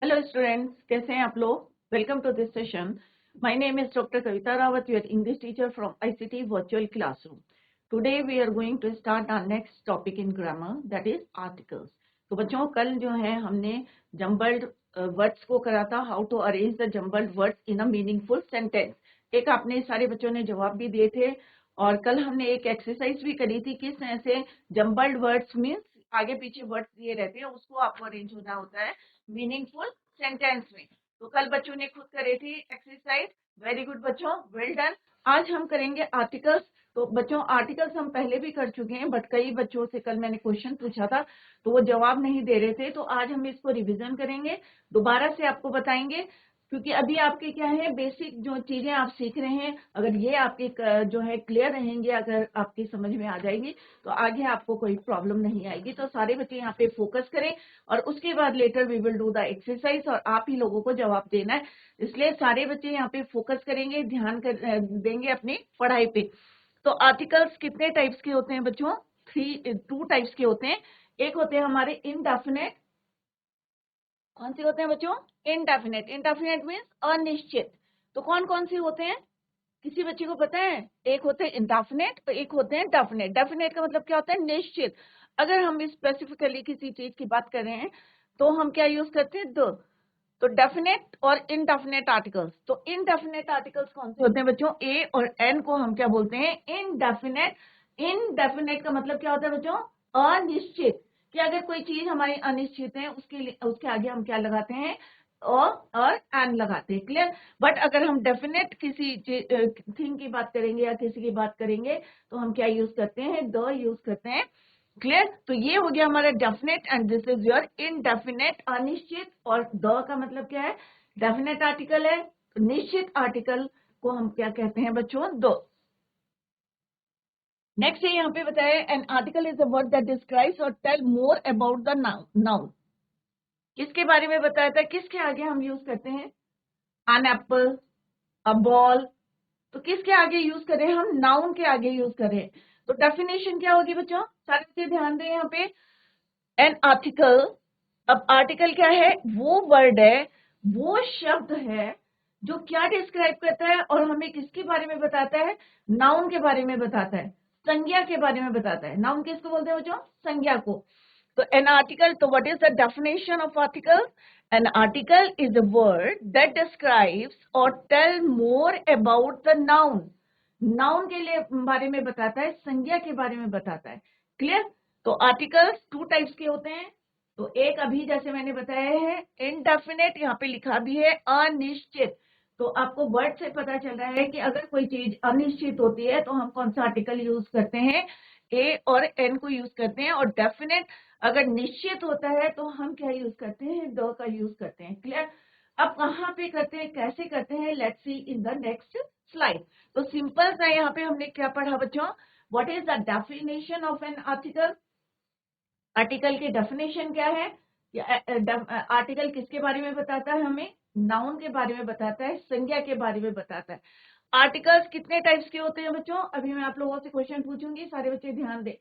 Hello students, कैसे हैं आप लोग? Welcome to this session. My name is Dr. Kavita Rawat, your English teacher from ICT Virtual Classroom. Today we are going to start our next topic in grammar, that is articles. तो बच्चों कल जो है हमने jumbled words को करा था, how to arrange the jumbled words in a meaningful sentence. एक आपने सारे बच्चों ने जवाब भी दिए थे और कल हमने एक एक्सरसाइज भी करी थी किस तरह से जम्बल्ड वर्ड्स मीन्स आगे पीछे वर्ड्स दिए रहते हैं उसको आपको अरेंज होना होता है मीनिंगफुल सेंटेंस में। तो कल बच्चों ने खुद करे थी एक्सरसाइज। वेरी गुड बच्चों, वेल डन। आज हम करेंगे आर्टिकल्स। तो बच्चों आर्टिकल्स हम पहले भी कर चुके हैं बट कई बच्चों से कल मैंने क्वेश्चन पूछा था तो वो जवाब नहीं दे रहे थे, तो आज हम इसको रिवीजन करेंगे, दोबारा से आपको बताएंगे क्योंकि अभी आपके क्या है बेसिक जो चीजें आप सीख रहे हैं, अगर ये आपके जो है क्लियर रहेंगे, अगर आपकी समझ में आ जाएगी तो आगे आपको कोई प्रॉब्लम नहीं आएगी। तो सारे बच्चे यहाँ पे फोकस करें और उसके बाद later we will do the exercise और आप ही लोगों को जवाब देना है, इसलिए सारे बच्चे यहाँ पे फोकस करेंगे, ध्यान देंगे अपनी पढ़ाई पे। तो आर्टिकल्स कितने टाइप्स के होते हैं बच्चों? टू टाइप्स के होते हैं। एक होते हैं हमारे इनडेफिनेट। कौन से होते हैं बच्चों? इनडेफिनेट। इनडेफिनेट मीन्स अनिश्चित। तो कौन कौन से होते हैं, किसी बच्चे को पता है? एक होते हैं इंडेफिनेट और एक होते हैं डेफिनेट। डेफिनेट का मतलब क्या होता है? निश्चित। अगर हम स्पेसिफिकली किसी चीज की बात कर रहे हैं तो हम क्या यूज करते हैं? द। तो डेफिनेट और इनडेफिनेट आर्टिकल्स। तो इनडेफिनेट आर्टिकल्स कौन से होते हैं बच्चों? ए और एन को हम क्या बोलते हैं? इनडेफिनेट। इनडेफिनेट का मतलब क्या होता है बच्चों? अनिश्चित। कि अगर कोई चीज हमारी अनिश्चित है उसके लिए उसके आगे हम क्या लगाते हैं? और एन लगाते हैं। क्लियर? बट अगर हम डेफिनेट किसी थिंग की बात करेंगे या किसी की बात करेंगे तो हम क्या यूज करते हैं? द यूज करते हैं। क्लियर? तो ये हो गया हमारा definite and this is your indefinite अनिश्चित। और द का मतलब क्या है? डेफिनेट आर्टिकल है, निश्चित आर्टिकल को हम क्या कहते हैं बच्चों? दो। नेक्स्ट है यहाँ पे बताया an article is a word that describes और tell more about the noun. किसके बारे में बताया था? किसके आगे हम यूज करते हैं? An apple, a ball. तो किसके आगे यूज करें हम? नाउन के आगे यूज करें। तो डेफिनेशन क्या होगी बच्चों? सारे बच्चे ध्यान दें यहाँ पे। An article. अब आर्टिकल क्या है? वो वर्ड है, वो शब्द है जो क्या डिस्क्राइब करता है और हमें किसके बारे में बताता है? नाउन के बारे में बताता है, संज्ञा के बारे में बताता है। नाउन किसको बोलते हैं बच्चों? संज्ञा को। तो एन आर्टिकल, तो what is the definition of article? An article is a word that describes और tell more about the noun. Noun के लिए बारे में बताता है, संज्ञा के बारे में बताता है। क्लियर? तो आर्टिकल्स टू टाइप्स के होते हैं। तो एक अभी जैसे मैंने बताया है इनडेफिनेट, यहाँ पे लिखा भी है अनिश्चित। तो आपको वर्ड से पता चल रहा है कि अगर कोई चीज अनिश्चित होती है तो हम कौन सा आर्टिकल यूज करते हैं? ए और एन को यूज करते हैं। और डेफिनेट अगर निश्चित होता है तो हम क्या यूज करते हैं? द का यूज करते हैं। क्लियर? अब कहाँ पे करते हैं, कैसे करते हैं, let's C in the next slide. तो सिंपल सा यहाँ पे हमने क्या पढ़ा बच्चों? What is the definition of an article? Article की डेफिनेशन क्या है? आर्टिकल किसके बारे में बताता है हमें? नाउन के बारे में बताता है, संज्ञा के बारे में बताता है। आर्टिकल्स कितने टाइप्स के होते हैं बच्चों? अभी मैं आप लोगों से क्वेश्चन पूछूंगी, सारे बच्चे ध्यान दें।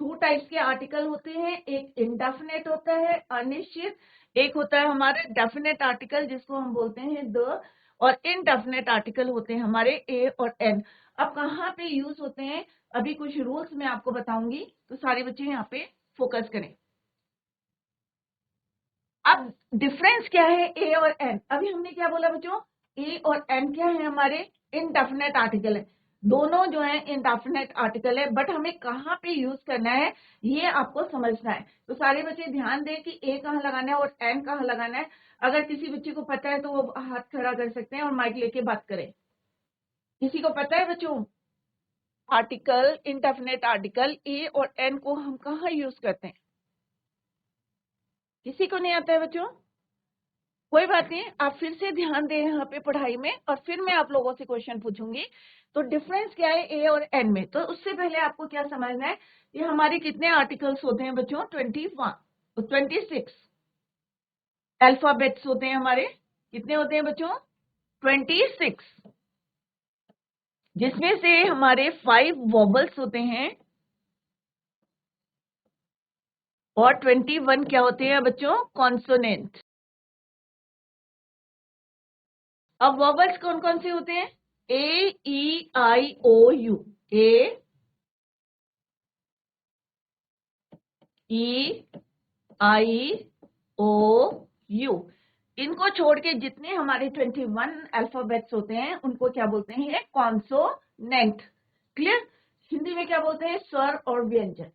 टू टाइप्स के आर्टिकल होते हैं, एक इंडेफिनेट होता है अनिश्चित, एक होता है हमारे डेफिनेट आर्टिकल जिसको हम बोलते हैं द, और इनडेफिनेट आर्टिकल होते हैं हमारे ए और एन। अब कहाँ पे यूज होते हैं अभी कुछ रूल्स मैं आपको बताऊंगी, तो सारे बच्चे यहाँ पे फोकस करें। अब डिफरेंस क्या है ए और एन? अभी हमने क्या बोला बच्चों? ए और एन क्या है हमारे? इनडेफिनेट आर्टिकल है। दोनों जो है इनडेफिनेट आर्टिकल है, बट हमें कहाँ पे यूज करना है ये आपको समझना है। तो सारे बच्चे ध्यान दें कि ए कहाँ लगाना है और एन कहाँ लगाना है। अगर किसी बच्चे को पता है तो वो हाथ खड़ा कर सकते हैं और माइक लेके बात करें। किसी को पता है बच्चों? आर्टिकल, इनडेफिनेट आर्टिकल ए और एन को हम कहाँ यूज करते हैं? किसी को नहीं आता है बच्चों? कोई बात नहीं, आप फिर से ध्यान दें यहाँ पे पढ़ाई में और फिर मैं आप लोगों से क्वेश्चन पूछूंगी। तो डिफरेंस क्या है ए और एन में? तो उससे पहले आपको क्या समझना है कि हमारे कितने आर्टिकल्स होते हैं बच्चों? 21 तो 26 अल्फाबेट्स होते हैं हमारे। कितने होते हैं बच्चों? 26, जिसमें से हमारे 5 वॉबल्स होते हैं और 21 क्या होते हैं बच्चों? कॉन्सोनेंट। अब वॉवल्स कौन कौन से होते हैं? A, E, I, O, U. A, E, I, O, U. इनको छोड़ के जितने हमारे 21 अल्फाबेट्स होते हैं उनको क्या बोलते हैं? कॉन्सोनेंट। क्लियर? हिंदी में क्या बोलते हैं? स्वर और व्यंजन।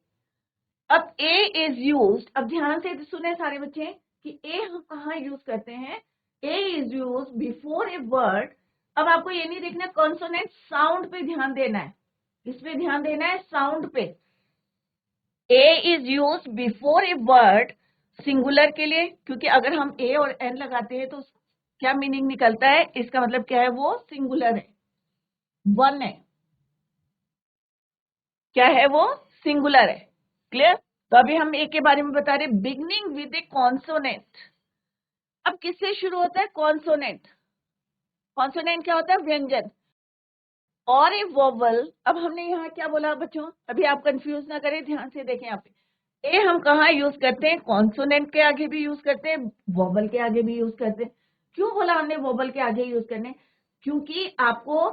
अब ए इज यूज्ड, अब ध्यान से सुने सारे बच्चे कि ए हम कहाँ यूज करते हैं? A is use before a word. अब आपको ये नहीं देखना कॉन्सोनेंट, साउंड पे ध्यान देना है। किस पे ध्यान देना है? साउंड पे। A is use before a word, singular के लिए, क्योंकि अगर हम ए और एन लगाते हैं तो क्या मीनिंग निकलता है? इसका मतलब क्या है? वो सिंगुलर है, वन है। क्या है वो? सिंगुलर है। क्लियर? तो अभी हम ए के बारे में बता रहे, बिगनिंग विद ए कॉन्सोनेंट। अब किससे शुरू होता है? कॉन्सोनेंट। कॉन्सोनेंट क्या होता है? व्यंजन। और ए वोवल। अब हमने यहाँ क्या बोला बच्चों? अभी आप कंफ्यूज ना करें, ध्यान से देखें यहाँ पे। ए हम कहाँ यूज करते हैं? कॉन्सोनेंट के आगे भी यूज करते हैं, वोवल के आगे भी यूज करते हैं। क्यों बोला हमने वोवल के आगे यूज करने? क्योंकि आपको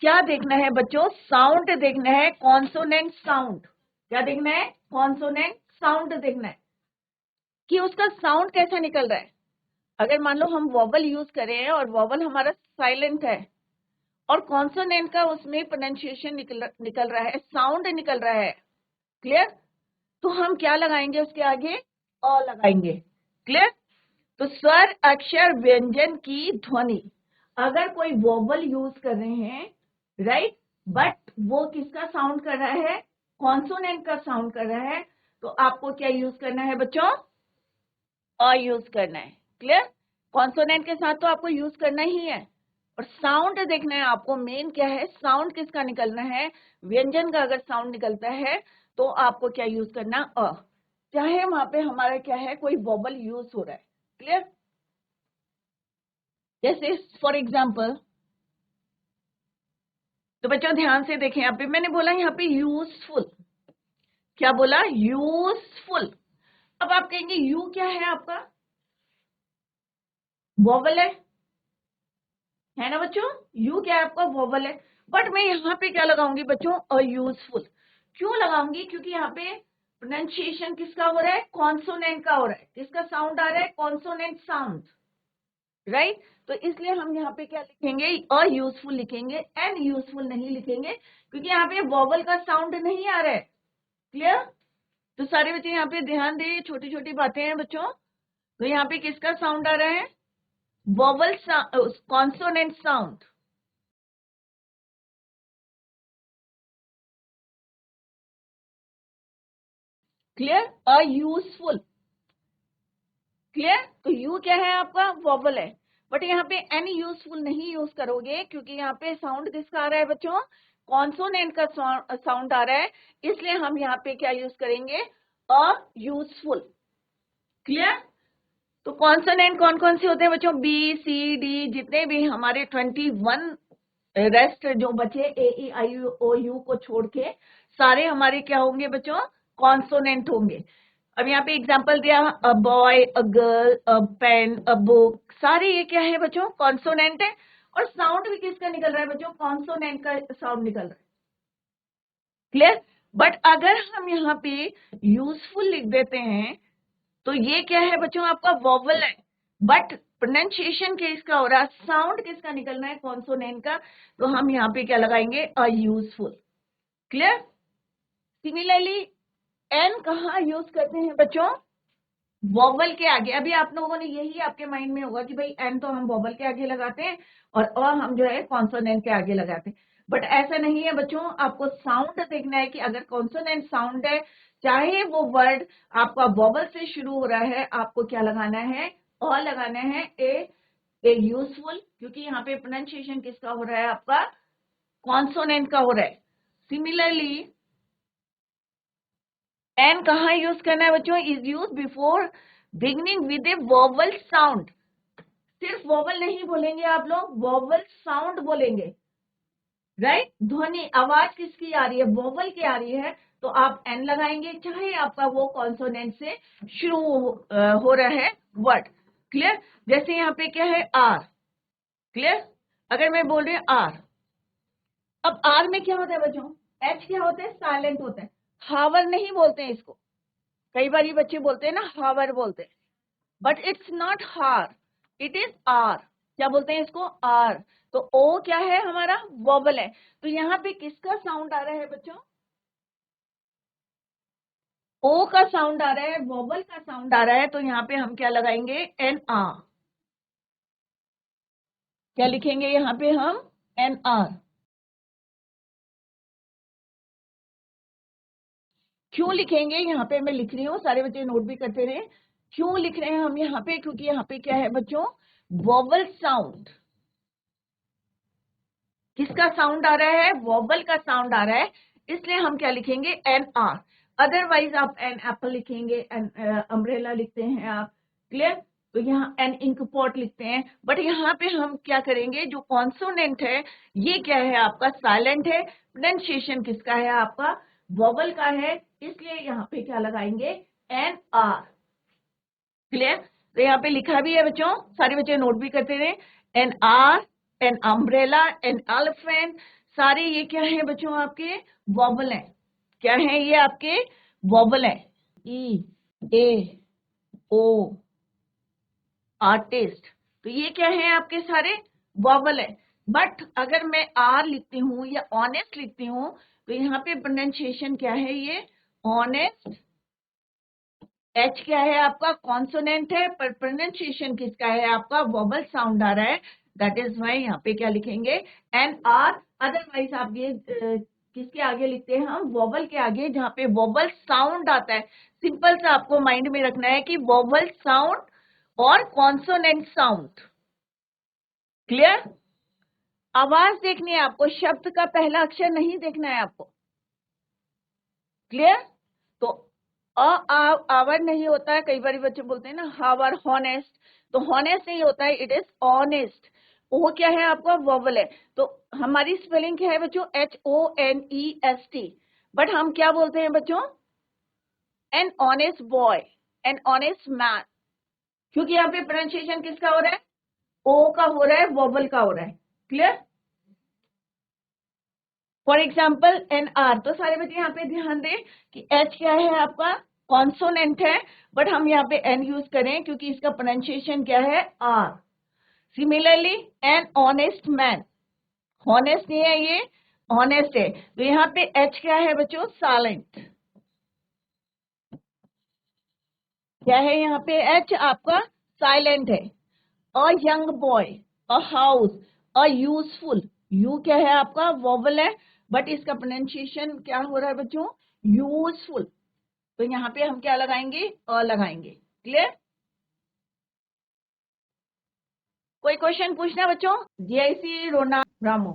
क्या देखना है बच्चों? साउंड देखना है, कॉन्सोनेंट साउंड। क्या देखना है? कॉन्सोनेंट साउंड देखना है कि उसका साउंड कैसा निकल रहा है। अगर मान लो हम वोवल यूज करें और वोवल हमारा साइलेंट है और कॉन्सोनेंट का उसमें प्रोनाउंसिएशन निकल रहा है, साउंड निकल रहा है। क्लियर? तो हम क्या लगाएंगे उसके आगे? अ लगाएंगे। क्लियर? तो स्वर, अक्षर, व्यंजन की ध्वनि। अगर कोई वोवल यूज कर रहे हैं, राइट, बट वो किसका साउंड कर रहा है? कॉन्सोनेंट का साउंड कर रहा है, तो आपको क्या यूज करना है बच्चों? अ यूज करना है। क्लियर? कॉन्सोनेंट के साथ तो आपको यूज करना ही है। और साउंड देखना है आपको, मेन क्या है? साउंड किसका निकलना है? व्यंजन का अगर साउंड निकलता है तो आपको क्या यूज करना? अ। चाहे वहां पे हमारा क्या है? कोई वोबल यूज हो रहा है। क्लियर? जैसे फॉर एग्जाम्पल, तो बच्चों ध्यान से देखें, यहाँ पे मैंने बोला यहाँ पे यूजफुल। क्या बोला? यूजफुल। अब आप कहेंगे यू क्या है आपका? वोवल है ना बच्चों? यू क्या है आपका? वोवल है। बट मैं यहाँ पे क्या लगाऊंगी बच्चों? अयूजफुल। क्यों लगाऊंगी? क्योंकि यहाँ पे प्रोनाउंसिएशन किसका हो रहा है? कॉन्सोनेंट का हो रहा है। किसका साउंड आ रहा है? Consonant sound. राइट? तो इसलिए हम यहाँ पे क्या लिखेंगे? अयूजफुल लिखेंगे, एन यूजफुल नहीं लिखेंगे, क्योंकि यहाँ पे वोवल का साउंड नहीं आ रहा है। क्लियर? तो सारे बच्चे यहाँ पे ध्यान दे, छोटी छोटी बातें हैं बच्चों। तो यहाँ पे किसका साउंड आ रहा है? Vowel, consonant sound. Clear? A useful. Clear? तो यू क्या है आपका? वोवल है। बट यहाँ पे एन यूजफुल नहीं यूज करोगे, क्योंकि यहाँ पे साउंड किसका आ रहा है बच्चों? कॉन्सोनेंट का साउंड आ रहा है, इसलिए हम यहाँ पे क्या यूज करेंगे? अयूजफुल। क्लियर? तो कॉन्सोनेंट कौन कौन से होते हैं बच्चों? बी, सी, डी, जितने भी हमारे 21 रेस्ट जो बचे, ए, ई, आई, ओ, यू को छोड़ के सारे हमारे क्या होंगे बच्चों? कॉन्सोनेंट होंगे। अब यहाँ पे एग्जांपल दिया, a boy, a girl, a pen, a book, सारे ये क्या है बच्चों? कॉन्सोनेंट है। और साउंड भी किसका निकल रहा है बच्चों? कॉन्सोनेंट का साउंड निकल रहा है। क्लियर? बट अगर हम यहाँ पे यूजफुल लिख देते हैं तो ये क्या है बच्चों? आपका वोवल है, बट प्रोनाउंसिएशन किसका हो रहा है? साउंड किसका निकलना है? कॉन्सोनेंट का। तो हम यहाँ पे क्या लगाएंगे? अयूजफुल। क्लियर? सिमिलरली एन कहाँ यूज करते हैं बच्चों? वोवल के आगे। अभी आप लोगों ने यही आपके माइंड में होगा कि भाई एन तो हम वोवल के आगे लगाते हैं और अ हम जो है कॉन्सोनेंट के आगे लगाते हैं। बट ऐसा नहीं है बच्चों, आपको साउंड देखना है कि अगर कॉन्सोनेंट साउंड है, चाहे वो वर्ड आपका वोवल से शुरू हो रहा है, आपको क्या लगाना है? अ लगाना है। ए यूजफुल, क्योंकि यहाँ पे प्रोनाउंसिएशन किसका हो रहा है? आपका कॉन्सोनेंट का हो रहा है। सिमिलरली एन कहाँ यूज करना है बच्चों? Is use before beginning with A vowel sound. सिर्फ वोवल नहीं बोलेंगे आप लोग, वोवल साउंड बोलेंगे। राइट? ध्वनि, आवाज किसकी आ रही है? वोवल की आ रही है, तो आप एन लगाएंगे, चाहे आपका वो कॉन्सोनेंट से शुरू हो रहा है वर्ड। क्लियर? जैसे यहाँ पे क्या है? आर। क्लियर? अगर मैं बोल रही हूँ आर, अब आर में क्या होता है बच्चों, एच क्या होता है, साइलेंट होता है, हावर नहीं बोलते हैं इसको, कई बार ये बच्चे बोलते हैं ना हावर बोलते हैं, बट इट्स नॉट हार, इट इज आर, क्या बोलते हैं इसको, आर। तो ओ क्या है हमारा, वॉबल है, तो यहाँ पे किसका साउंड आ रहा है बच्चों, ओ का साउंड आ रहा है, वॉबल का साउंड आ रहा है, तो यहाँ पे हम क्या लगाएंगे, एन आर, क्या लिखेंगे यहाँ पे हम, एन आर। क्यों लिखेंगे, यहाँ पे मैं लिख रही हूँ, सारे बच्चे नोट भी करते रहे, क्यों लिख रहे हैं हम यहाँ पे, क्योंकि यहाँ पे क्या है बच्चों, वॉवल साउंड, किसका साउंड आ रहा है, वॉवल का साउंड आ रहा है, इसलिए हम क्या लिखेंगे, एन आर। अदरवाइज आप एन एप्पल लिखेंगे, एन अम्ब्रेला लिखते हैं आप, क्लियर, तो यहाँ एन इंक पॉट लिखते हैं, बट यहाँ पे हम क्या करेंगे, जो कॉन्सोनेंट है ये क्या है आपका, साइलेंट है, प्रोनाउंसिएशन किसका है आपका, वॉवल का है, इसलिए यहाँ पे क्या लगाएंगे, एन आर, क्लियर। तो यहाँ पे लिखा भी है बच्चों, सारे बच्चे नोट भी करते रहे, an hour, an umbrella, an elephant, सारे ये क्या है बच्चों आपके, वॉबल हैं, क्या है ये आपके, वॉबल है, ई, ए, ओ, आर्टिस्ट, तो ये क्या है आपके सारे वॉवल है। बट अगर मैं आर लिखती हूँ या ऑनेस्ट लिखती हूँ, तो यहाँ पे प्रोनाउंसिएशन क्या है, ये ऑनेस्ट, एच क्या है आपका, कॉन्सोनेंट है, पर प्रोनाउंसिएशन किसका है आपका, वॉबल साउंड आ रहा है, दैट इज वाई यहाँ पे क्या लिखेंगे, एन आर। अदरवाइज आप ये किसके आगे लिखते हैं हम, वॉबल के आगे, जहाँ पे वॉबल साउंड आता है, सिंपल सा आपको माइंड में रखना है कि वॉबल साउंड और कॉन्सोनेंट साउंड, क्लियर। आवाज देखनी है आपको, शब्द का पहला अक्षर नहीं देखना है आपको, क्लियर। तो आवर नहीं होता है, कई बार बच्चे बोलते हैं ना हावर, हॉनेस्ट, तो हॉनेस्ट नहीं होता है, इट इज ऑनेस्ट, वो क्या है आपका, वॉवल है। तो हमारी स्पेलिंग क्या है बच्चों, HONEST, बट हम क्या बोलते हैं बच्चों, an honest boy, N honest man, क्योंकि यहाँ पे प्रोनाउंसिएशन किसका हो रहा है, ओ का हो रहा है, वॉवल का हो रहा है, clear. For example an hour, तो सारे बच्चे यहाँ पे ध्यान दें कि एच क्या है आपका, कॉन्सोनेंट है, बट हम यहाँ पे एन यूज करें क्योंकि इसका प्रोनाउंसिएशन क्या है, hour. Similarly an honest man, honest नहीं है ये, ऑनेस्ट है, तो यहाँ पे एच क्या है बच्चों, साइलेंट, क्या है यहाँ पे एच आपका, साइलेंट है। A young boy, a house, a useful, you क्या है आपका, वॉवल है, बट इसका प्रोनाउंसिएशन क्या हो रहा है बच्चों, यूजफुल, तो यहाँ पे हम क्या लगाएंगे, अ लगाएंगे, क्लियर। कोई क्वेश्चन पूछना बच्चों, जीआईसी रोना रामो,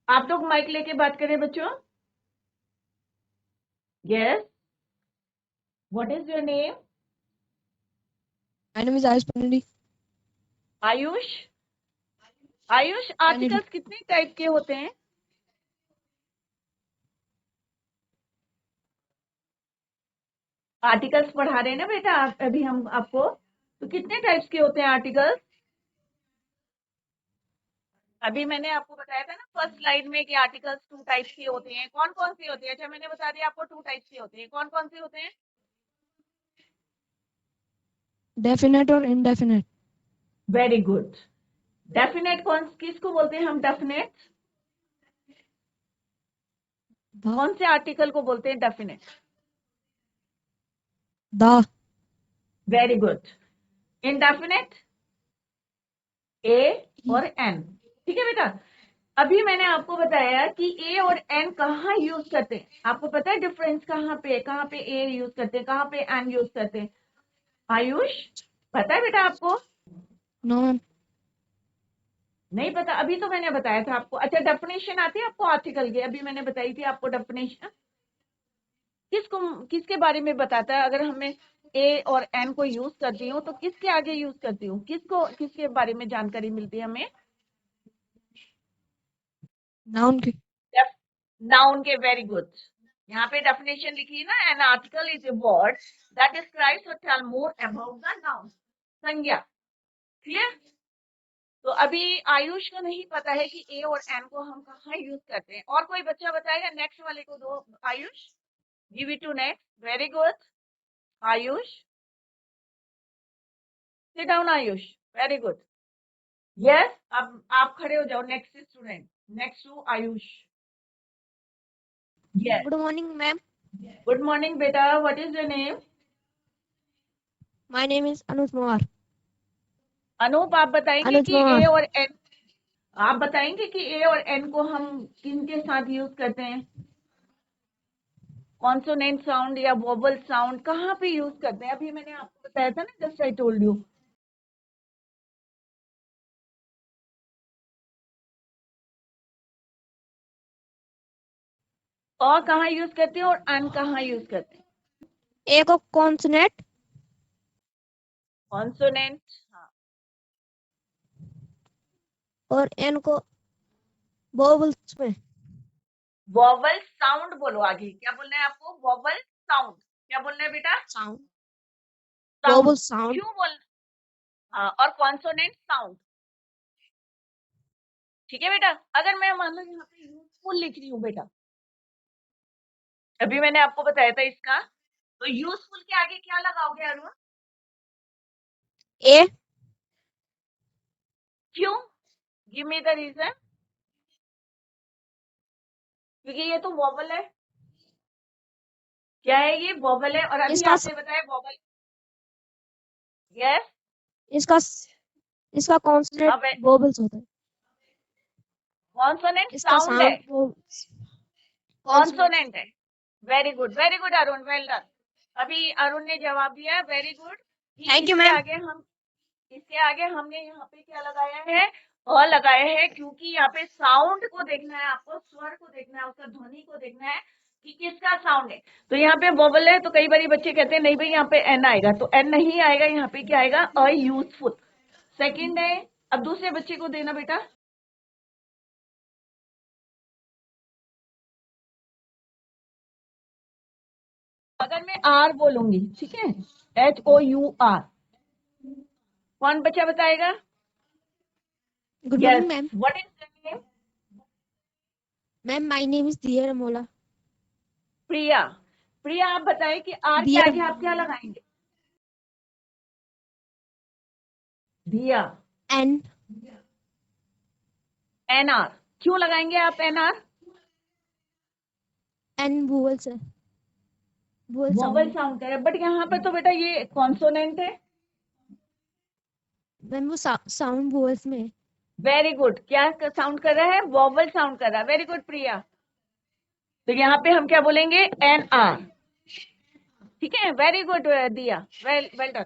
आप लोग माइक लेके बात करें बच्चों, yes, what is your name, My name is Ayush Panadi. Ayush, Ayush articles कितने टाइप के होते हैं, आर्टिकल्स पढ़ा रहे हैं ना बेटा अभी हम आपको, तो कितने टाइप्स के होते हैं आर्टिकल्स, अभी मैंने आपको बताया था ना फर्स्ट स्लाइड में कि आर्टिकल्स 2 टाइप्स के होते हैं, कौन कौन से होते हैं, अच्छा मैंने बता दिया आपको 2 टाइप्स के होते हैं, कौन कौन से होते हैं, Definite और indefinite. Very good. डेफिनेट कौन किसको बोलते हैं हम, डेफिनेट The. कौन से आर्टिकल को बोलते हैं, definite, The. Very good. Indefinite A और एन, ठीक है बेटा। अभी मैंने आपको बताया कि ए और एन कहाँ यूज करते हैं, आपको पता है डिफरेंस कहाँ पे ए यूज करते हैं, कहाँ पे एन यूज करते हैं, आयुष पता है बेटा आपको, No ma'am. नहीं पता, अभी तो मैंने बताया था आपको। अच्छा डेफिनेशन आती है आपको आर्टिकल की, अभी मैंने बताई थी आपको डेफिनेशन, किसको किसके बारे में बताता है, अगर हमें ए और एन को यूज करती हूँ तो किसके आगे यूज करती हूँ, किसको किसके बारे में जानकारी मिलती है हमें, Noun के. नाउन के, वेरी गुड। यहाँ पे डेफिनेशन लिखी है ना, an article is a word that describes और tell more about the noun, संज्ञा, क्लियर। तो अभी आयुष को नहीं पता है कि ए और एन को हम कहाँ यूज करते हैं। और कोई बच्चा बताएगा? नेक्स्ट वाले को दो Ayush, give it to next. Very good Ayush, sit down Ayush, very good. Yes, अब आप खड़े हो जाओ। Next student, next to Ayush. Yes, Good morning, ma'am. Good morning बेटा, what is your name? My name is Anuj Mawar. Anup, आप बताएंगे Anuj कि Mawar. ए और एन, आप बताएंगे कि ए और एन को हम किन के साथ यूज करते हैं? कॉन्सोनेंट साउंड या वोबल साउंड कहाँ पे यूज करते हैं? अभी मैंने आपको बताया था ना, जस्ट आई टोल्ड यू। और कहाँ यूज करते हैं और अन कहाँ यूज करते हैं? A को consonant कॉन्सोनेंट, हाँ। और N को vowels में. वोबल साउंड बोलो आगे। क्या बोलना है आपको? Wobble sound. क्या बोलना है बेटा? Sound. साउंड। Vowel sound. क्यों बोलना? हाँ, और कॉन्सोनेंट साउंड। ठीक है बेटा। अगर मैं मान लो यहाँ पे यूजफुल लिख रही हूँ बेटा, अभी मैंने आपको बताया था इसका, तो यूजफुल के आगे क्या लगाओगे अरुण? A. क्यों? Give me the reason. क्योंकि ये तो वोबल है। क्या है ये? वोबल है। और अभी इसका आपने बताया वोबल। यस, इसका इसका consonant अब vowels होता है. कॉन्सोनेंट इसका साउंड है, sound vowels. Consonant. कॉन्सोनेंट है। Very good Arun, well done. अभी अरुण ने जवाब दिया, वेरी गुड। Thank you, इसके ma'am. आगे हम, इसके आगे हमने यहाँ पे क्या लगाया है? अ लगाया है, क्योंकि यहाँ पे साउंड को देखना है आपको, स्वर को देखना है, उसका ध्वनि को देखना है कि किसका साउंड है। तो यहाँ पे वोवल है, तो कई बार बच्चे कहते हैं नहीं भाई यहाँ पे एन आएगा, तो एन नहीं आएगा, यहाँ पे क्या आएगा? A useful. सेकंड है, अब दूसरे बच्चे को देना बेटा। अगर मैं आर बोलूंगी, ठीक है, HOUR, कौन बच्चा बताएगा? Good yes, morning, ma'am. What is the name? Ma'am, my name is Diya Ramola. प्रिया। प्रिया, आप बताएं कि आर के Diya. आगे आप क्या लगाएंगे? दिया। N. NR। क्यों लगाएंगे आप NR? N vowels है. Vowel vowel sound. साउंड कर रहा है, बट यहाँ पर तो बेटा ये कॉन्सोनेंट है। Ma'am वो sound vowels में. Very good. क्या साउंड कर रहा है? वोवल साउंड कर रहा है। वेरी गुड प्रिया। तो यहाँ पे हम क्या बोलेंगे? NR। ठीक है, वेरी गुड दिया, well well done.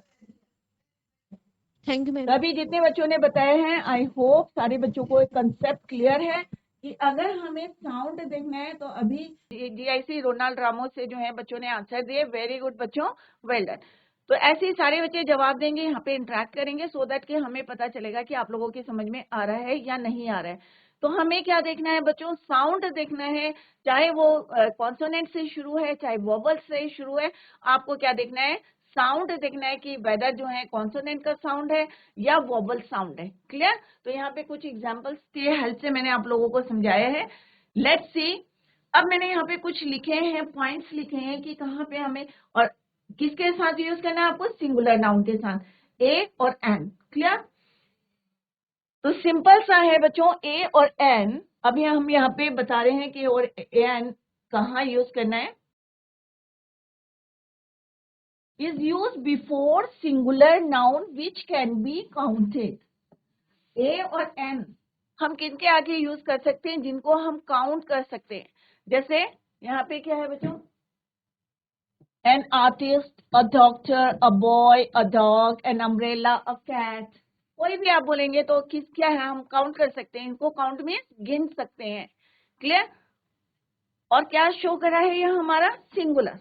Thank you, ma'am. अभी जितने बच्चों ने बताए हैं, आई होप सारे बच्चों को एक कंसेप्ट क्लियर है कि अगर हमें साउंड देखना है तो अभी DIC रोनाल्ड रामोस से जो है बच्चों ने आंसर दिए। वेरी गुड बच्चों, वेल डन। तो ऐसे ही सारे बच्चे जवाब देंगे, यहाँ पे इंटरेक्ट करेंगे, सो दैट कि हमें पता चलेगा कि आप लोगों की समझ में आ रहा है या नहीं आ रहा है। तो हमें क्या देखना है बच्चों? साउंड देखना है, चाहे वो कॉन्सोनेंट से शुरू है, चाहे वोवल से शुरू है। आपको क्या देखना है? साउंड देखना है कि वेदर जो है कॉन्सोनेंट का साउंड है या वोबल साउंड है। क्लियर? तो यहाँ पे कुछ एग्जांपल्स के हेल्प से मैंने आप लोगों को समझाया है। Let's see. अब मैंने यहाँ पे कुछ लिखे हैं, पॉइंट्स लिखे हैं कि कहाँ पे हमें और किसके साथ यूज करना है आपको? सिंगुलर नाउन के साथ, ए और एन। क्लियर? तो सिंपल सा है बच्चों, ए और एन। अभी हम यहाँ पे बता रहे हैं कि और एन कहाँ यूज करना है। is used before singular noun which can be counted. A और N हम किनके आगे यूज कर सकते हैं? जिनको हम काउंट कर सकते हैं। जैसे यहाँ पे क्या है बच्चों? An artist, a doctor, a boy, a dog, an umbrella, a cat. कोई भी आप बोलेंगे तो किस क्या है? हम काउंट कर सकते हैं इनको। काउंट में गिन सकते हैं। क्लियर? और क्या शो कर रहा है ये हमारा? Singular,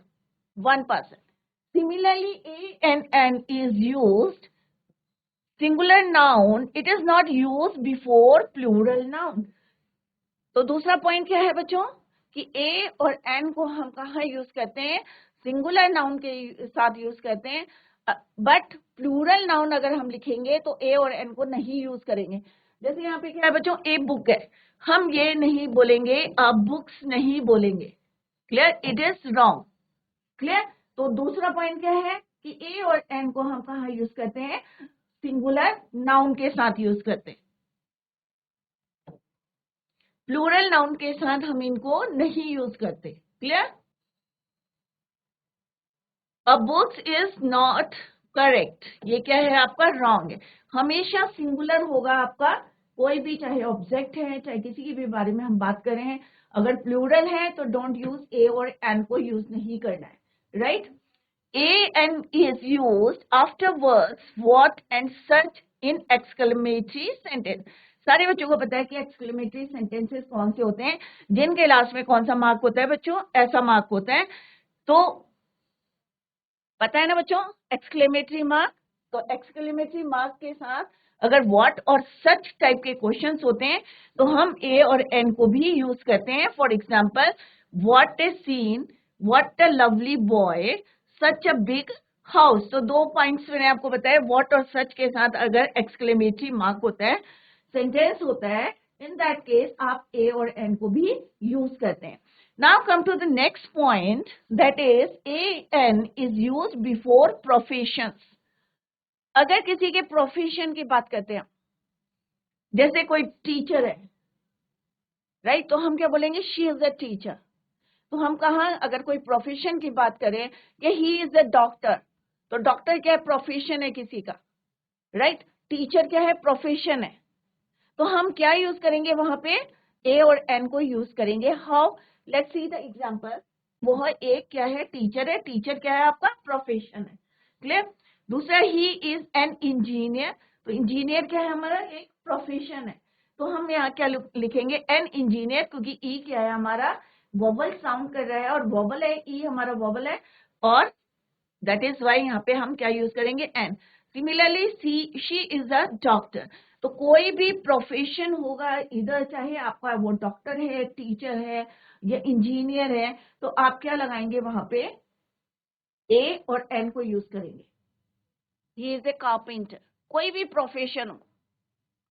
1 person. Similarly, A and N is used singular noun. It is not used before plural noun. तो दूसरा पॉइंट क्या है बच्चों? कि A और N को हम कहाँ यूज करते हैं? सिंगुलर नाउन के साथ यूज करते हैं, बट प्लूरल नाउन अगर हम लिखेंगे तो A और N को नहीं यूज करेंगे। जैसे यहाँ पे क्या है बच्चों, ए बुक है, हम ये नहीं बोलेंगे, बुक्स नहीं बोलेंगे, clear, it is wrong, clear. तो दूसरा पॉइंट क्या है कि ए और एन को हम कहाँ यूज करते हैं, सिंगुलर नाउन के साथ यूज करते हैं, प्लूरल नाउन के साथ हम इनको नहीं यूज करते, clear. A books is not correct, ये क्या है आपका, रॉन्ग है, हमेशा सिंगुलर होगा आपका, कोई भी चाहे ऑब्जेक्ट है चाहे किसी की भी बारे में हम बात कर रहे हैं, अगर प्लूरल है तो डोंट यूज ए और एन को यूज नहीं करना है, right. an is used after words what and such in exclamatory sentence। सारे बच्चों को पता है कि एक्सक्लेमेटरी सेंटेंसेस कौन से होते हैं, जिनके लास्ट में कौन सा मार्क होता है बच्चों, ऐसा मार्क होता है, तो पता है ना बच्चों, एक्सक्लेमेटरी मार्क। तो एक्सक्लेमेटरी मार्क के साथ अगर व्हाट और सच टाइप के क्वेश्चंस होते हैं तो हम ए और एन को भी यूज करते हैं। For example, what is seen, what a lovely boy, such a big house. तो 2 पॉइंट्स मैंने आपको बताया, व्हाट और सच के साथ अगर एक्सक्लेमेटरी मार्क होता है, सेंटेंस होता है, इन दैट केस आप ए और एन को भी यूज करते हैं। Now come to the next point, that is an is used before professions। अगर किसी के प्रोफेशन की बात करते हैं, जैसे कोई टीचर है, राइट, तो हम क्या बोलेंगे, शी इज अ टीचर। तो हम कहा अगर कोई प्रोफेशन की बात करें कि ही इज अ डॉक्टर, तो डॉक्टर क्या है, प्रोफेशन है किसी का, राइट, टीचर क्या है, प्रोफेशन है, तो हम क्या यूज करेंगे वहां पे, ए और एन को यूज करेंगे। How, let's see the example. वह एक क्या है, टीचर है, टीचर क्या है आपका, प्रोफेशन है, क्लियर। दूसरा, ही इज एन इंजीनियर, तो इंजीनियर क्या है हमारा, एक प्रोफेशन है, तो हम यहाँ क्या लिखेंगे, एन इंजीनियर, क्योंकि ई क्या है हमारा, वोवल साउंड कर रहा है, और वोवल है, ई हमारा वोवल है, और दैट इज वाई यहाँ पे हम क्या यूज करेंगे, an. Similarly she is a doctor, तो कोई भी प्रोफेशन होगा, इधर चाहे आपका वो डॉक्टर है, टीचर है या इंजीनियर है, तो आप क्या लगाएंगे वहां पे, ए और एन को यूज करेंगे। ही इज ए कारपेंटर, कोई भी प्रोफेशन हो,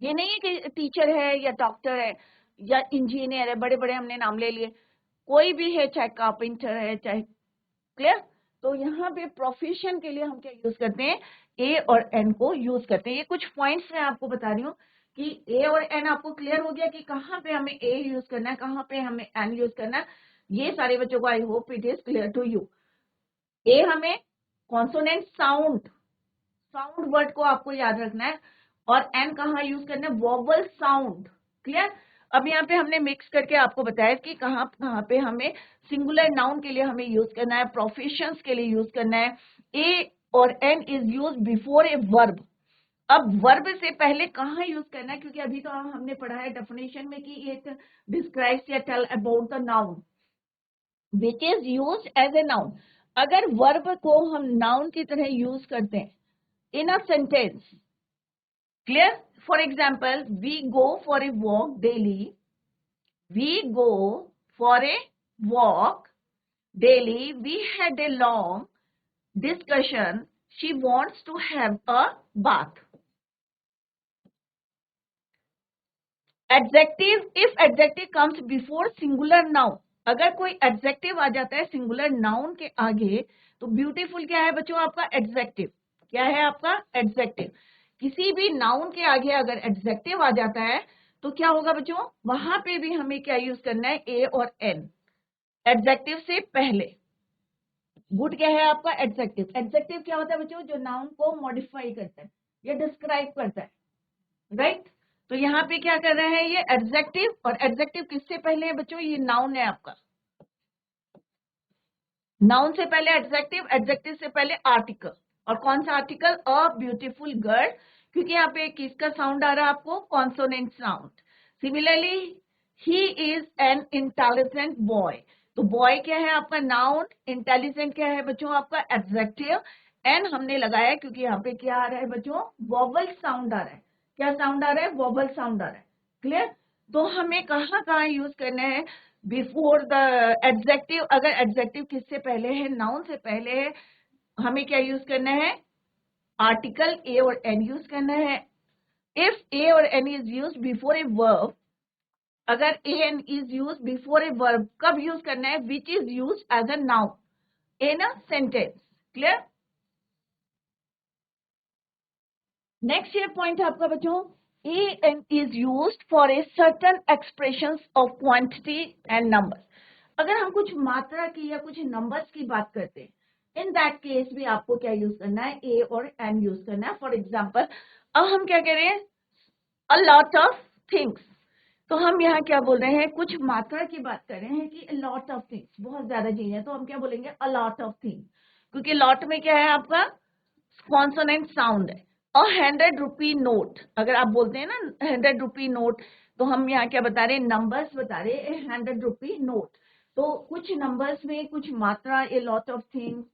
ये नहीं है कि टीचर है या डॉक्टर है या इंजीनियर है, बड़े बड़े हमने नाम ले लिए, कोई भी है, चाहे कारपेंटर है चाहे, क्लियर। तो यहाँ पे प्रोफेशन के लिए हम क्या यूज करते हैं, ए और एन को यूज करते हैं। ये कुछ पॉइंट्स मैं आपको बता रही हूँ कि ए और एन आपको क्लियर हो गया कि कहाँ पे हमें ए यूज करना है, कहाँ पे हमें एन यूज करना है। ये सारे बच्चों को I hope it is clear to you. ए हमें कॉन्सोनेंट साउंड, साउंड वर्ड को आपको याद रखना है, और एन कहाँ यूज करना है, वोवल साउंड, क्लियर। अब यहाँ पे हमने मिक्स करके आपको बताया कि कहाँ कहाँ पे हमें सिंगुलर नाउन के लिए हमें यूज करना है, प्रोफेशंस के लिए यूज करना है। ए और an is use before a verb. अब वर्ब से पहले कहाँ यूज करना है, क्योंकि अभी तो हमने पढ़ा है डेफिनेशन में कि इट डिस्क्राइब्स या tell about the noun which is use as a noun. अगर वर्ब को हम नाउन की तरह यूज करते हैं in a sentence, clear, for example, we go for a walk daily, we go for a walk daily, we had a long discussion, she wants to have a bath। Adjective, if adjective comes before singular noun, अगर कोई adjective आ जाता है singular noun के आगे, तो beautiful क्या है बच्चों आपका, एडजेक्टिव, क्या है आपका, एडजेक्टिव। किसी भी नाउन के आगे अगर एडजेक्टिव आ जाता है तो क्या होगा बच्चों, वहां पे भी हमें क्या यूज करना है, ए और एन, एडजेक्टिव से पहले। गुड क्या है आपका, एडजेक्टिव। एडजेक्टिव क्या होता है बच्चों, जो नाउन को मॉडिफाई करता है या डिस्क्राइब करता है, राइट। तो यहाँ पे क्या कर रहे हैं, ये एडजेक्टिव, और एडजेक्टिव किससे पहले है बच्चों, ये नाउन है आपका, नाउन से पहले एडजेक्टिव, एडजेक्टिव से पहले आर्टिकल। और कौन सा आर्टिकल, अ ब्यूटीफुल गर्ल, क्योंकि यहाँ पे किसका साउंड आ रहा है आपको, consonant sound. Similarly, he is an intelligent boy, तो बॉय क्या है आपका नाउन, इंटेलिजेंट क्या है बच्चों आपका एडजेक्टिव, एन हमने लगाया क्योंकि यहाँ पे क्या आ रहा है बच्चों, वोवल साउंड आ रहा है। क्या साउंड आ रहा है, वोवल साउंड आ रहा है, क्लियर। तो हमें कहाँ कहाँ यूज करना है, बिफोर द एडजेक्टिव, अगर एडजेक्टिव किससे पहले है, नाउन से पहले है, हमें क्या यूज करना है, आर्टिकल ए और एन यूज करना है। If a or n is used before a verb, अगर a n is used before a verb, कब यूज करना है? Which is used as a noun in a sentence. Clear? Next ये point है आपका बच्चों, an is used for a certain expressions of quantity and numbers. अगर हम कुछ मात्रा की या कुछ नंबर्स की बात करते हैं, इन दैट केस भी आपको क्या यूज करना है? ए और एन यूज करना है. फॉर एग्जाम्पल, अब हम क्या कह रहे हैं? A lot of things. तो हम यहाँ क्या बोल रहे हैं? कुछ मात्रा की बात कर रहे हैं कि लॉट ऑफ थिंग्स, बहुत ज्यादा चीजें, तो हम क्या बोलेंगे? अ लॉट ऑफ थिंग्स, क्योंकि लॉट में क्या है आपका? कॉन्सोनेंट साउंड है. और 100 रुपी नोट, अगर आप बोलते हैं ना 100 रुपी नोट, तो हम यहाँ क्या बता रहे हैं? नंबर्स बता रहे हैं. 100 रुपी नोट, तो कुछ नंबर्स में कुछ मात्रा, ए लॉट ऑफ थिंग्स,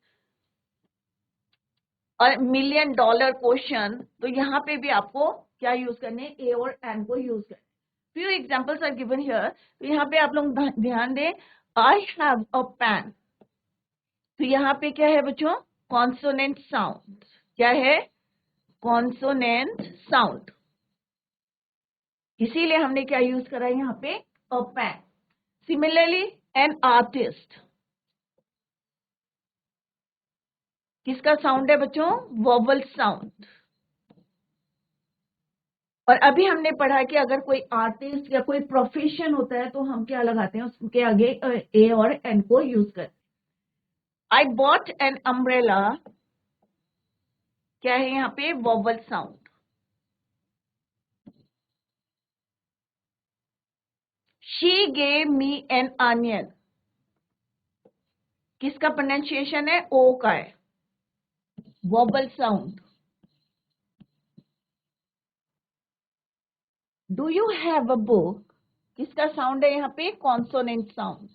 और $1,000,000 क्वेश्चन, तो यहाँ पे भी आपको क्या यूज करने? ए और एन को यूज करने. Few examples are given here. तो यहाँ पे आप लोग ध्यान दें, आई हैव अ पेन. तो यहाँ पे क्या है बच्चों? Consonant sound. क्या है? Consonant sound. इसीलिए हमने क्या यूज करा है यहाँ पे? अ पेन. सिमिलरली, एन आर्टिस्ट, किसका साउंड है बच्चों? Vowel sound. और अभी हमने पढ़ा कि अगर कोई आर्टिस्ट या कोई प्रोफेशन होता है तो हम क्या लगाते हैं? उसके आगे ए और एन को यूज करते हैं. आई बॉट एन अम्ब्रेला, क्या है यहाँ पे? Vowel sound. She gave me an onion, किसका प्रोनाउंसिएशन है? ओ का है. Vowel sound. Do you have a book, किसका साउंड है यहाँ पे? Consonant sound.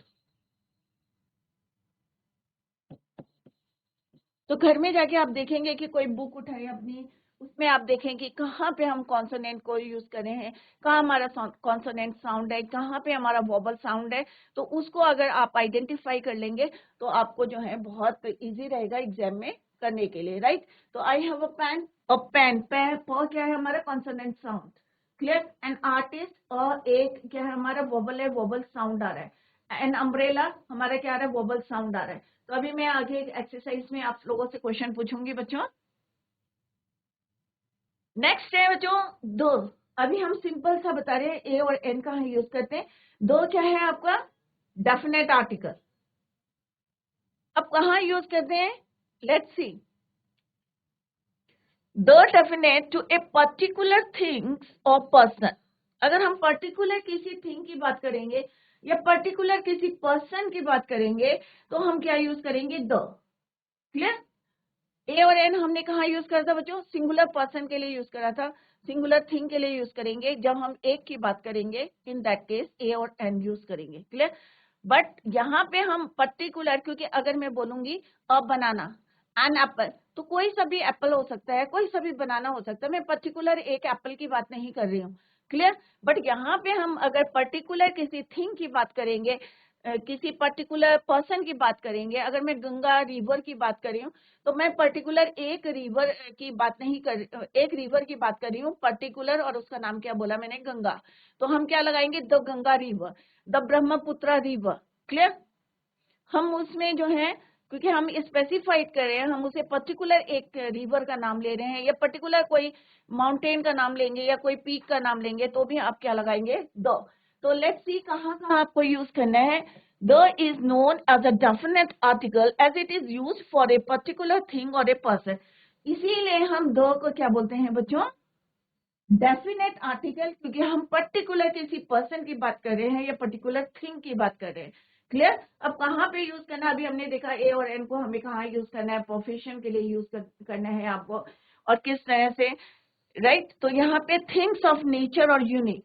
तो घर में जाके आप देखेंगे कि कोई बुक उठाए अपनी, उसमें आप देखें कि कहाँ पे हम कॉन्सोनेंट को यूज करे हैं, कहाँ हमारा कॉन्सोनेंट साउंड है, कहाँ पे हमारा वोबल साउंड है. तो उसको अगर आप आइडेंटिफाई कर लेंगे तो आपको जो है बहुत इजी रहेगा एग्जाम में करने के लिए. राइट? तो I have a pen. A pen, प क्या है हमारा? Consonant sound. Clear? An artist, और एक क्या है हमारा? वोबल है, वोबल साउंड आ रहा है. एन अम्ब्रेला हमारा क्या आ रहा है? वोबल साउंड आ रहा है. तो अभी मैं आगे एक्सरसाइज में आप लोगों से क्वेश्चन पूछूंगी बच्चों. नेक्स्ट है बच्चों दो. अभी हम सिंपल सा बता रहे हैं ए और एन का यूज करते हैं. दो क्या है आपका? Definite article. अब कहाँ यूज करते हैं? Let's see. The definite to a particular things और पर्सन. अगर हम पर्टिकुलर किसी थिंग की बात करेंगे या पर्टिकुलर किसी पर्सन की बात करेंगे तो हम क्या यूज करेंगे? द. क्लियर? ए और एन हमने कहा यूज करा था बच्चों? सिंगुलर पर्सन के लिए यूज करा था. सिंगुलर थिंग के लिए यूज करेंगे जब हम एक की बात करेंगे, इन दैट केस ए और एन यूज करेंगे. क्लियर? बट यहाँ पे हम पर्टिकुलर, क्योंकि अगर मैं बोलूंगी अ बनाना, एन एप्पल, तो कोई सा भी एप्पल हो सकता है, कोई सा भी बनाना हो सकता है. मैं पर्टिकुलर एक एप्पल की बात नहीं कर रही हूँ. क्लियर? बट यहाँ पे हम अगर पर्टिकुलर किसी थिंग की बात करेंगे, किसी पर्टिकुलर पर्सन की बात करेंगे, अगर मैं गंगा रिवर की बात कर रही हूँ तो मैं पर्टिकुलर एक रिवर की बात नहीं कर, एक रिवर की बात कर रही हूँ पर्टिकुलर, और उसका नाम क्या बोला मैंने? गंगा. तो हम क्या लगाएंगे? The Ganga river, the Brahmaputra river. Clear? हम उसमें जो है, क्योंकि हम स्पेसिफाइड कर रहे हैं, हम उसे पर्टिकुलर एक रिवर का नाम ले रहे हैं या पर्टिकुलर कोई माउंटेन का नाम लेंगे या कोई पीक का नाम लेंगे, तो भी आप क्या लगाएंगे? द. तो लेट्स सी कहाँ कहाँ आपको यूज करना है. The is known as a definite article as it is use for a particular thing और ए पर्सन. इसीलिए हम द को क्या बोलते हैं बच्चों? डेफिनेट आर्टिकल, क्योंकि हम पर्टिकुलर किसी पर्सन की बात कर रहे हैं या पर्टिकुलर थिंग की बात कर रहे हैं. क्लियर? अब कहाँ पे यूज करना है? अभी हमने देखा ए और एन को हमें कहाँ यूज करना है? प्रोफेशन के लिए यूज करना है आपको, और किस तरह से. राइट? तो यहाँ पे थिंग्स ऑफ नेचर और यूनिक.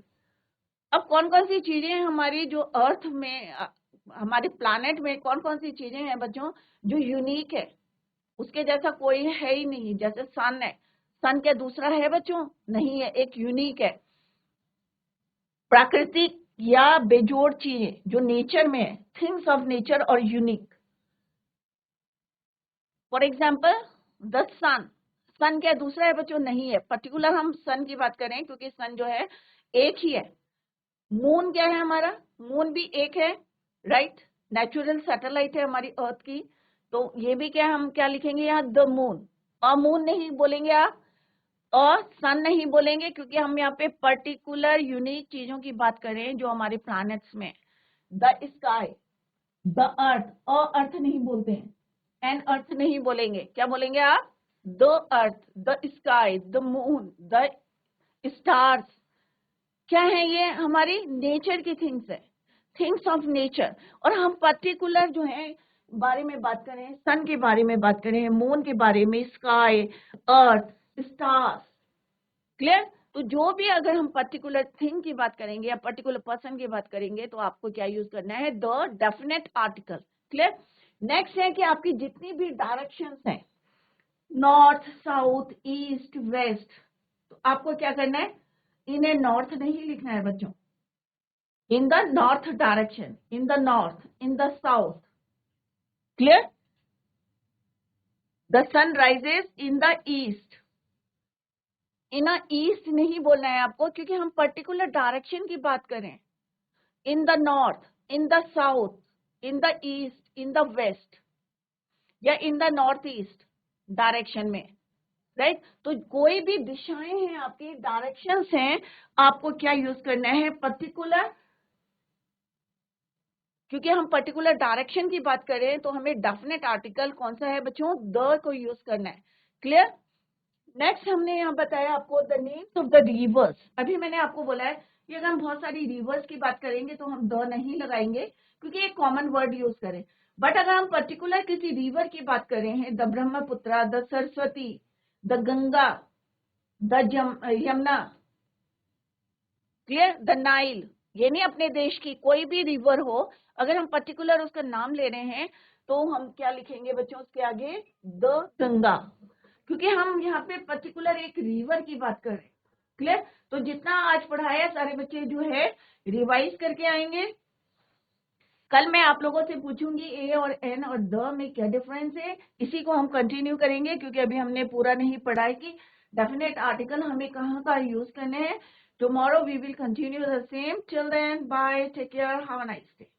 अब कौन कौन सी चीजें हैं हमारी जो अर्थ में, हमारे प्लानेट में कौन कौन सी चीजें हैं बच्चों जो यूनिक है? उसके जैसा कोई है ही नहीं. जैसे सन है, सन क्या दूसरा है बच्चों? नहीं है, एक यूनिक है. प्राकृतिक या बेजोड़ चीजें जो नेचर में है, थिंग्स ऑफ नेचर और यूनिक. फॉर एग्जाम्पल द सन. सन क्या दूसरा है बच्चों? नहीं है। पर्टिकुलर हम सन की बात करें क्योंकि सन जो है एक ही है। मून क्या है हमारा? मून भी एक है, राइट? नेचुरल सैटेलाइट है हमारी अर्थ की। तो ये भी क्या, हम क्या लिखेंगे यहाँ? The moon. और मून नहीं बोलेंगे आप, और सन नहीं बोलेंगे, क्योंकि हम यहाँ पे पर्टिकुलर यूनिक चीजों की बात करें जो हमारे प्लैनेट्स में। द स्काई, द अर्थ, और अर्थ नहीं बोलते हैं, एन अर्थ नहीं बोलेंगे। क्या बोलेंगे आप? The earth, the sky, the moon, the stars. क्या है ये? हमारी नेचर की थिंग्स है, थिंग्स ऑफ नेचर। और हम पर्टिकुलर जो है बारे में बात करें, सन के बारे में बात करें, मून के बारे में, स्काई, अर्थ, स्टार्स। क्लियर? तो जो भी अगर हम पर्टिकुलर थिंग की बात करेंगे या पर्टिकुलर पर्सन की बात करेंगे तो आपको क्या यूज करना है? The definite article. Clear? Next है कि आपकी जितनी भी डायरेक्शंस हैं, नॉर्थ, साउथ, ईस्ट, वेस्ट, तो आपको क्या करना है? इन्हें नॉर्थ नहीं लिखना है बच्चों, in the north direction, in the north, in the south. Clear? The sun rises in the east. In east नहीं बोलना है आपको, क्योंकि हम पर्टिकुलर डायरेक्शन की बात करें। In the north, in the south, in the east, in the west, या in the north east direction में, राइट? तो कोई भी दिशाएं हैं आपकी, डायरेक्शंस हैं, आपको क्या यूज करना है? पर्टिकुलर। क्योंकि हम पर्टिकुलर डायरेक्शन की बात करें तो हमें डेफिनेट आर्टिकल कौन सा है बच्चों? द को यूज करना है। क्लियर? नेक्स्ट हमने यहाँ बताया आपको the names of the reverse. अभी मैंने आपको बोला है कि अगर हम बहुत सारी रिवर्स की बात करेंगे तो हम द नहीं लगाएंगे, क्योंकि एक कॉमन वर्ड यूज करें। बट अगर हम पर्टिकुलर किसी रिवर की बात करें हैं, the Brahmaputra, the Saraswati, the Ganga, the Yamuna, clear, the Nile, ये नहीं अपने देश की कोई भी रिवर हो, अगर हम पर्टिकुलर उसका नाम ले रहे हैं तो हम क्या लिखेंगे बच्चों उसके आगे? द गंगा, क्योंकि हम यहाँ पे पर्टिकुलर एक रिवर की बात कर रहे हैं। क्लियर? तो जितना आज पढ़ाया सारे बच्चे जो है रिवाइज करके आएंगे। कल मैं आप लोगों से पूछूंगी ए और एन और द में क्या डिफरेंस है, इसी को हम कंटिन्यू करेंगे, क्योंकि अभी हमने पूरा नहीं पढ़ा है कि डेफिनेट आर्टिकल हमें कहाँ का यूज करने हैं। Tomorrow we will continue the same. Till then bye, take care, have a nice day.